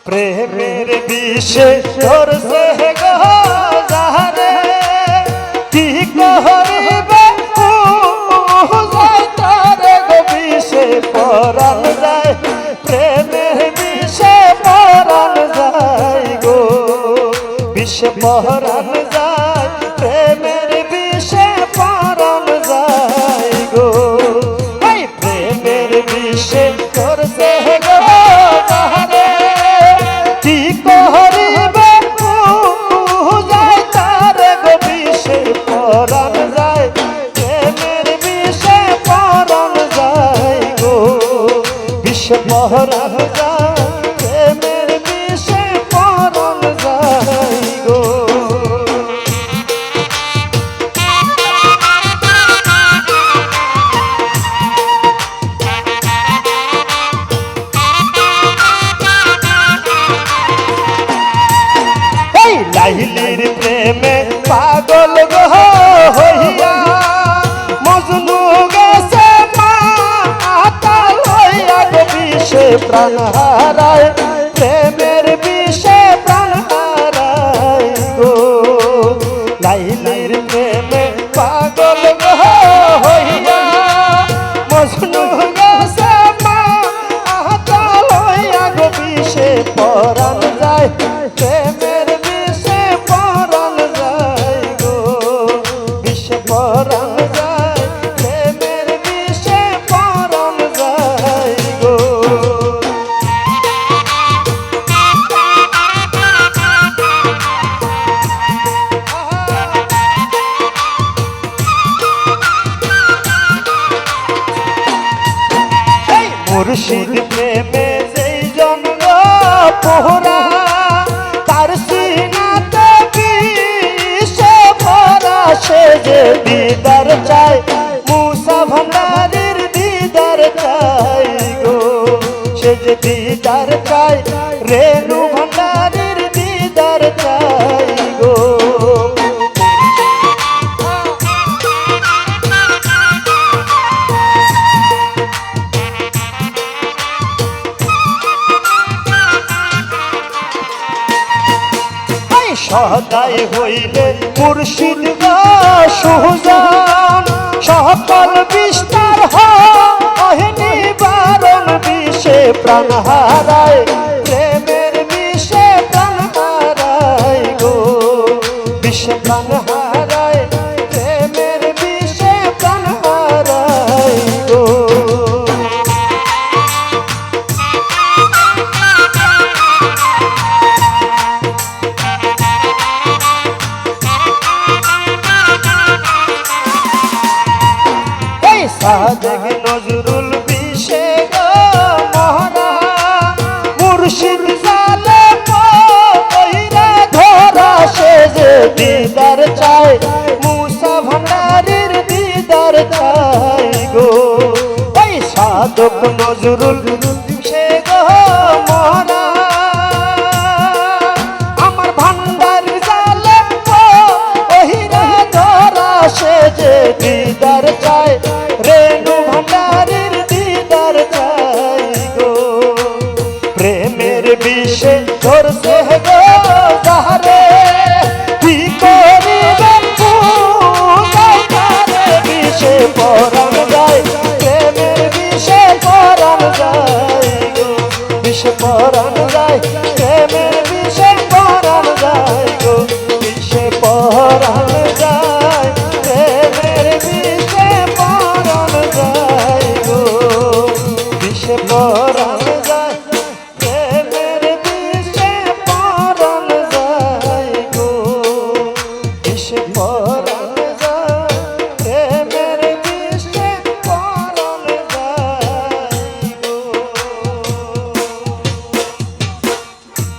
প্রেমের বিষে ধরছে গো যারে কি করিবে যায় তারে গো বিষে পরাণ যায় প্রেমের বিষে পরাণ যায় গো বিষে পরাণ যায় প্রেমের বিষে পরাণ যায় গো এই প্রেমের বিষে ধরছে গো যারে কি করিবে যায় তারে গো বিষে পরাণ যায় প্রেমের বিষে পরাণ যায় গো বিষে পরাণ যায় প্রেমের বিষে পরাণ যায় গো লাইলির প্রেমে পাগল গো হইয়া মজনু গেছে মাতাল হইয়া গো বিষে প্রাণ হারায় প্রেমের বিষে প্রাণ হারায় গো লাইলির প্রেমে পাগল গো হইয়া মজনু গেছে মাতাল হইয়া গো বিষে পরাণ যায় প্রেমের পরাণ যায় গো বিষে পরাণ যায় প্রেমের বিষে পরাণ যায় গো মুর্শিদ প্রেমে যেই জন্ম পোহরা তার সিনাতে বিষে ভরা সে যে দিদার চায় মুসা ভান্ডারীর দিদার চাই গো সে যে দিদার চায় রেণু ভান্ডারীর দিদার চাই গো সদাই হইলে মুর্শিদ গো সুজান সকল বিস্তার হয় নিবারণ বিষে প্রাণ হারায় প্রেমের বিষে প্রাণ হারায় গো বিষে প্রাণ হারায় প্রেমের বিষে প্রাণ হারায় গো সাদেক নজরুল বিষে গো মহরা মুর্শিদ জালে পইরা ধরা সে যে দিদার চায় মুসা ভান্ডারীর দিদার চায় গো ওই সাদেক নজরুল বিষে গো মহরা আমার ভান্ডার জালে পইরা ধরা সে যে দিদার চায় রেণু ভান্ডারীর দিদার চাই গো প্রেমের বিষে ধরছে